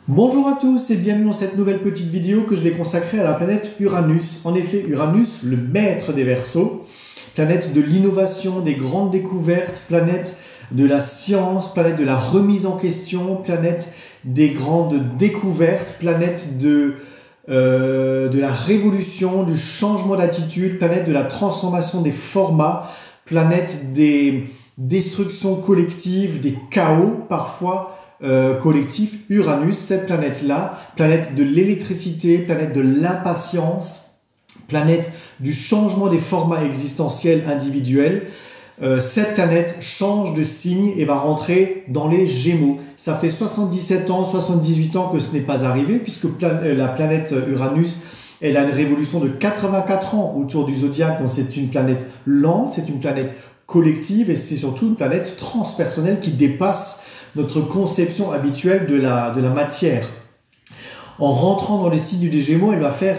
Bonjour à tous et bienvenue dans cette nouvelle petite vidéo que je vais consacrer à la planète Uranus. En effet, Uranus, le maître des Verseaux, planète de l'innovation, des grandes découvertes, planète de la science, planète de la remise en question, planète des grandes découvertes, planète de la révolution, du changement d'attitude, planète de la transformation des formats, planète des destructions collectives, des chaos parfois collectif. Uranus, cette planète-là, planète de l'électricité, planète de l'impatience, planète du changement des formats existentiels individuels. Cette planète change de signe et va rentrer dans les Gémeaux. Ça fait 77 ans, 78 ans que ce n'est pas arrivé, puisque la planète Uranus, elle a une révolution de 84 ans autour du zodiaque. Donc c'est une planète lente, c'est une planète collective et c'est surtout une planète transpersonnelle qui dépasse notre conception habituelle de la matière. En rentrant dans les signes des Gémeaux, elle va faire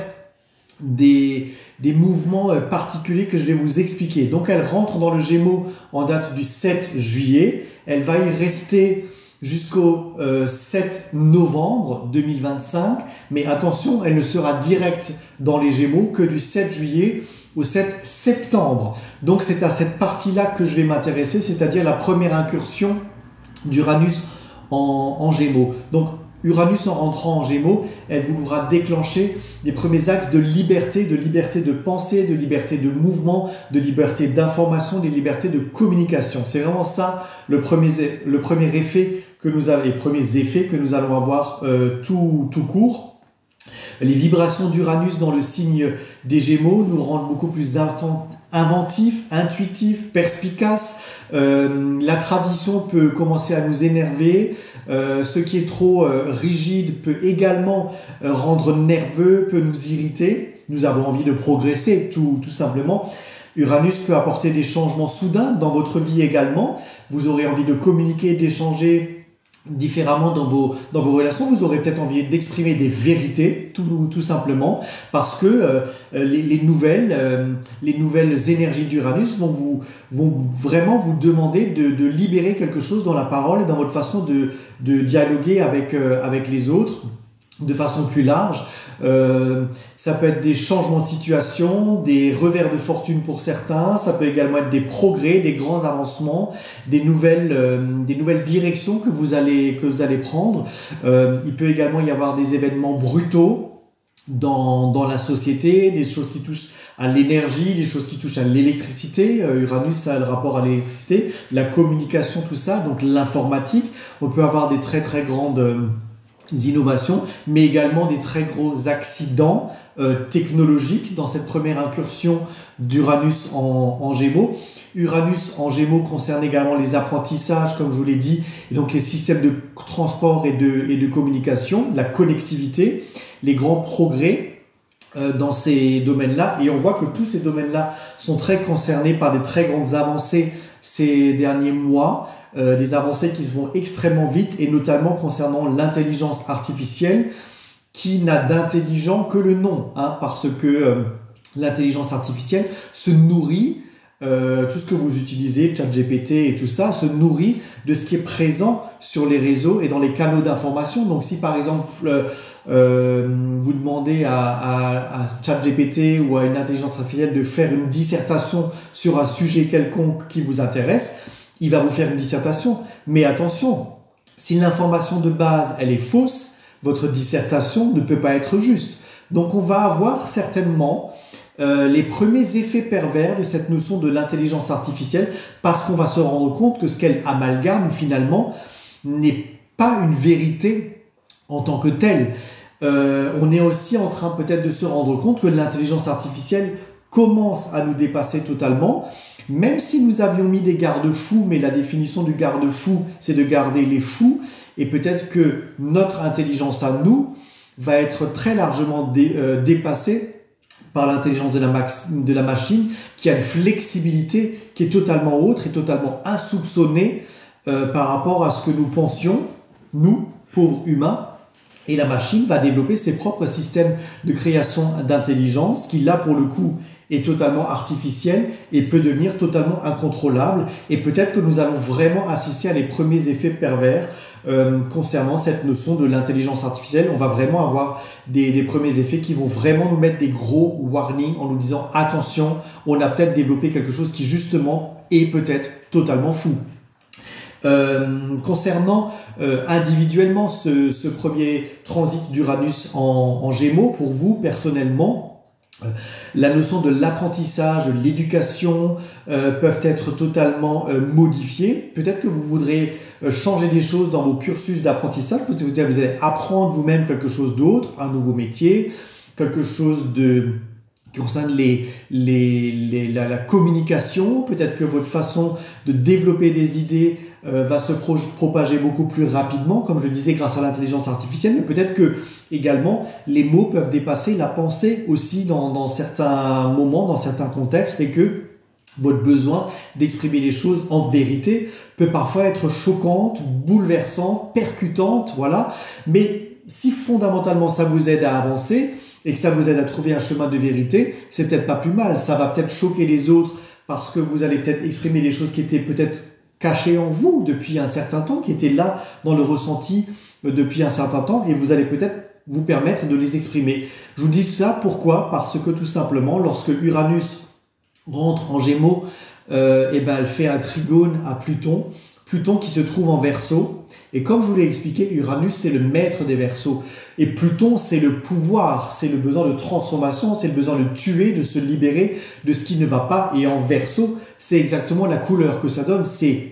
des mouvements particuliers que je vais vous expliquer. Donc elle rentre dans le Gémeaux en date du 7 juillet. Elle va y rester jusqu'au 7 novembre 2025. Mais attention, elle ne sera directe dans les Gémeaux que du 7 juillet au 7 septembre. Donc c'est à cette partie-là que je vais m'intéresser, c'est-à-dire la première incursion d'Uranus en Gémeaux. Donc Uranus en rentrant en Gémeaux, elle voudra déclencher des premiers axes de liberté de pensée, de liberté de mouvement, de liberté d'information, de liberté de communication. C'est vraiment ça le premier effet que nous avons, les premiers effets que nous allons avoir tout court. Les vibrations d'Uranus dans le signe des Gémeaux nous rendent beaucoup plus inventifs, intuitifs, perspicaces. La tradition peut commencer à nous énerver. Ce qui est trop rigide peut également rendre nerveux, peut nous irriter. Nous avons envie de progresser, tout simplement. Uranus peut apporter des changements soudains dans votre vie également. Vous aurez envie de communiquer, d'échanger différemment dans vos relations. Vous aurez peut-être envie d'exprimer des vérités, tout simplement, parce que les nouvelles énergies d'Uranus vont vraiment vous demander de libérer quelque chose dans la parole et dans votre façon de dialoguer avec les autres de façon plus large. Ça peut être des changements de situation, des revers de fortune pour certains, ça peut également être des progrès, des grands avancements, des nouvelles directions que vous allez prendre. Il peut également y avoir des événements brutaux dans la société, des choses qui touchent à l'énergie, des choses qui touchent à l'électricité. Uranus, ça a le rapport à l'électricité, la communication, tout ça, donc l'informatique. On peut avoir des très très grandes innovations, mais également des très gros accidents technologiques dans cette première incursion d'Uranus en Gémeaux. Uranus en Gémeaux concerne également les apprentissages, comme je vous l'ai dit, et donc les systèmes de transport et de communication, la connectivité, les grands progrès dans ces domaines-là. Et on voit que tous ces domaines-là sont très concernés par des très grandes avancées ces derniers mois. Des avancées qui se vont extrêmement vite et notamment concernant l'intelligence artificielle qui n'a d'intelligent que le nom, parce que l'intelligence artificielle se nourrit, tout ce que vous utilisez, ChatGPT et tout ça, se nourrit de ce qui est présent sur les réseaux et dans les canaux d'information. Donc si par exemple vous demandez à ChatGPT ou à une intelligence artificielle de faire une dissertation sur un sujet quelconque qui vous intéresse, il va vous faire une dissertation. Mais attention, si l'information de base, elle est fausse, votre dissertation ne peut pas être juste. Donc on va avoir certainement les premiers effets pervers de cette notion de l'intelligence artificielle parce qu'on va se rendre compte que ce qu'elle amalgame finalement n'est pas une vérité en tant que telle. On est aussi en train peut-être de se rendre compte que l'intelligence artificielle commence à nous dépasser totalement. Même si nous avions mis des garde-fous, mais la définition du garde-fou, c'est de garder les fous, et peut-être que notre intelligence à nous va être très largement dépassée par l'intelligence de la machine, qui a une flexibilité qui est totalement autre et totalement insoupçonnée par rapport à ce que nous pensions, nous, pauvres humains. Et la machine va développer ses propres systèmes de création d'intelligence qui, là, pour le coup, est totalement artificiel et peut devenir totalement incontrôlable. Et peut-être que nous allons vraiment assister à les premiers effets pervers concernant cette notion de l'intelligence artificielle. On va vraiment avoir des premiers effets qui vont vraiment nous mettre des gros warnings en nous disant « Attention, on a peut-être développé quelque chose qui, justement, est peut-être totalement fou ». Concernant individuellement ce premier transit d'Uranus en Gémeaux, pour vous personnellement, la notion de l'apprentissage, l'éducation peuvent être totalement modifiées. Peut-être que vous voudrez changer des choses dans vos cursus d'apprentissage, peut-être que vous allez apprendre vous-même quelque chose d'autre, un nouveau métier, quelque chose qui concerne la communication. Peut-être que votre façon de développer des idées va se propager beaucoup plus rapidement, comme je disais, grâce à l'intelligence artificielle, mais peut-être que également les mots peuvent dépasser la pensée aussi dans certains moments, dans certains contextes, et que votre besoin d'exprimer les choses en vérité peut parfois être choquante, bouleversante, percutante, voilà. Mais si fondamentalement ça vous aide à avancer et que ça vous aide à trouver un chemin de vérité, c'est peut-être pas plus mal. Ça va peut-être choquer les autres parce que vous allez peut-être exprimer des choses qui étaient peut-être cachées en vous depuis un certain temps, qui étaient là dans le ressenti depuis un certain temps, et vous allez peut-être vous permettre de les exprimer. Je vous dis ça, pourquoi? Parce que tout simplement, lorsque Uranus rentre en Gémeaux, elle fait un trigone à Pluton, Pluton qui se trouve en Verseau, et comme je vous l'ai expliqué, Uranus c'est le maître des Verseaux, et Pluton c'est le pouvoir, c'est le besoin de transformation, c'est le besoin de tuer, de se libérer de ce qui ne va pas, et en Verseau c'est exactement la couleur que ça donne, c'est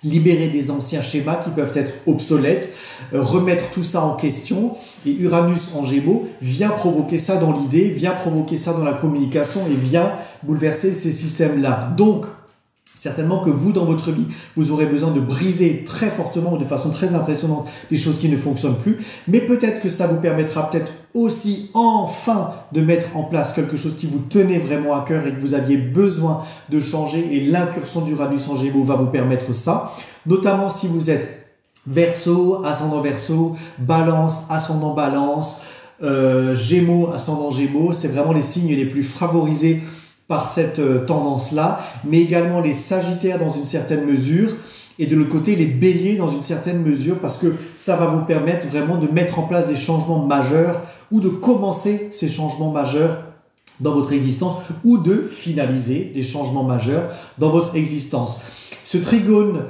libérer des anciens schémas qui peuvent être obsolètes, remettre tout ça en question, et Uranus en Gémeaux vient provoquer ça dans l'idée, vient provoquer ça dans la communication et vient bouleverser ces systèmes-là. Donc, certainement que vous, dans votre vie, vous aurez besoin de briser très fortement ou de façon très impressionnante des choses qui ne fonctionnent plus, mais peut-être que ça vous permettra peut-être aussi enfin de mettre en place quelque chose qui vous tenait vraiment à cœur et que vous aviez besoin de changer, et l'incursion d'Uranus en Gémeaux va vous permettre ça, notamment si vous êtes Verseau, ascendant Verseau, Balance, ascendant Balance, Gémeaux, ascendant Gémeaux, c'est vraiment les signes les plus favorisés par cette tendance-là, mais également les Sagittaires dans une certaine mesure, et de l'autre côté les Béliers dans une certaine mesure, parce que ça va vous permettre vraiment de mettre en place des changements majeurs, ou de commencer ces changements majeurs dans votre existence, ou de finaliser des changements majeurs dans votre existence. Ce trigone,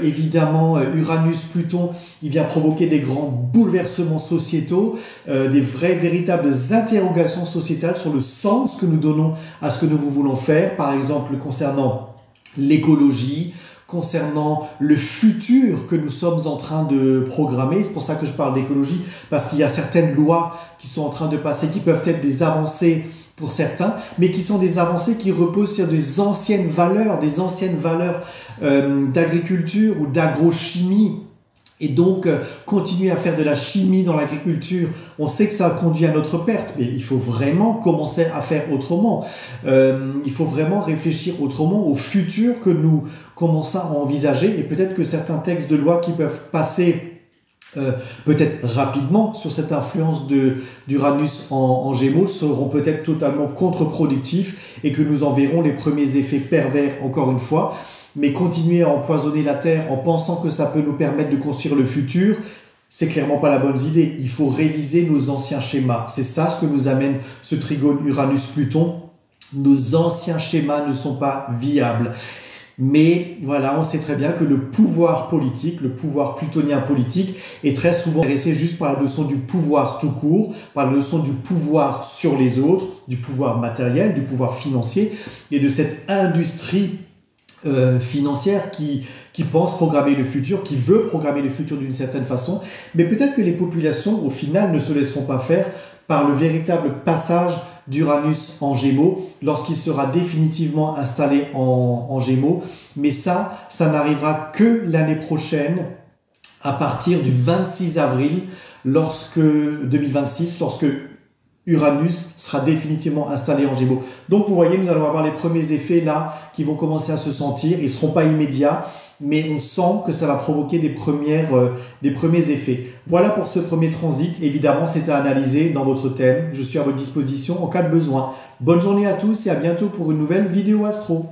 évidemment, Uranus-Pluton, il vient provoquer des grands bouleversements sociétaux, des véritables interrogations sociétales sur le sens que nous donnons à ce que nous voulons faire, par exemple concernant l'écologie, concernant le futur que nous sommes en train de programmer. C'est pour ça que je parle d'écologie, parce qu'il y a certaines lois qui sont en train de passer, qui peuvent être des avancées pour certains, mais qui sont des avancées qui reposent sur des anciennes valeurs d'agriculture ou d'agrochimie. Et donc, continuer à faire de la chimie dans l'agriculture, on sait que ça conduit à notre perte, mais il faut vraiment commencer à faire autrement. Il faut vraiment réfléchir autrement au futur que nous commençons à envisager, et peut-être que certains textes de loi qui peuvent passer peut-être rapidement sur cette influence d'Uranus en Gémeaux seront peut-être totalement contre-productifs, et que nous en verrons les premiers effets pervers encore une fois. Mais continuer à empoisonner la Terre en pensant que ça peut nous permettre de construire le futur, c'est clairement pas la bonne idée. Il faut réviser nos anciens schémas. C'est ça ce que nous amène ce trigone Uranus-Pluton. Nos anciens schémas ne sont pas viables. Mais voilà, on sait très bien que le pouvoir politique, le pouvoir plutonien politique, est très souvent intéressé juste par la notion du pouvoir tout court, par la notion du pouvoir sur les autres, du pouvoir matériel, du pouvoir financier, et de cette industrie financière qui pense programmer le futur, qui veut programmer le futur d'une certaine façon. Mais peut-être que les populations, au final, ne se laisseront pas faire par le véritable passage d'Uranus en Gémeaux, lorsqu'il sera définitivement installé en Gémeaux. Mais ça n'arrivera que l'année prochaine, à partir du 26 avril 2026, lorsque Uranus sera définitivement installé en Gémeaux. Donc vous voyez, nous allons avoir les premiers effets là qui vont commencer à se sentir. Ils ne seront pas immédiats, mais on sent que ça va provoquer des premiers effets. Voilà pour ce premier transit. Évidemment, c'est à analyser dans votre thème. Je suis à votre disposition en cas de besoin. Bonne journée à tous et à bientôt pour une nouvelle vidéo astro.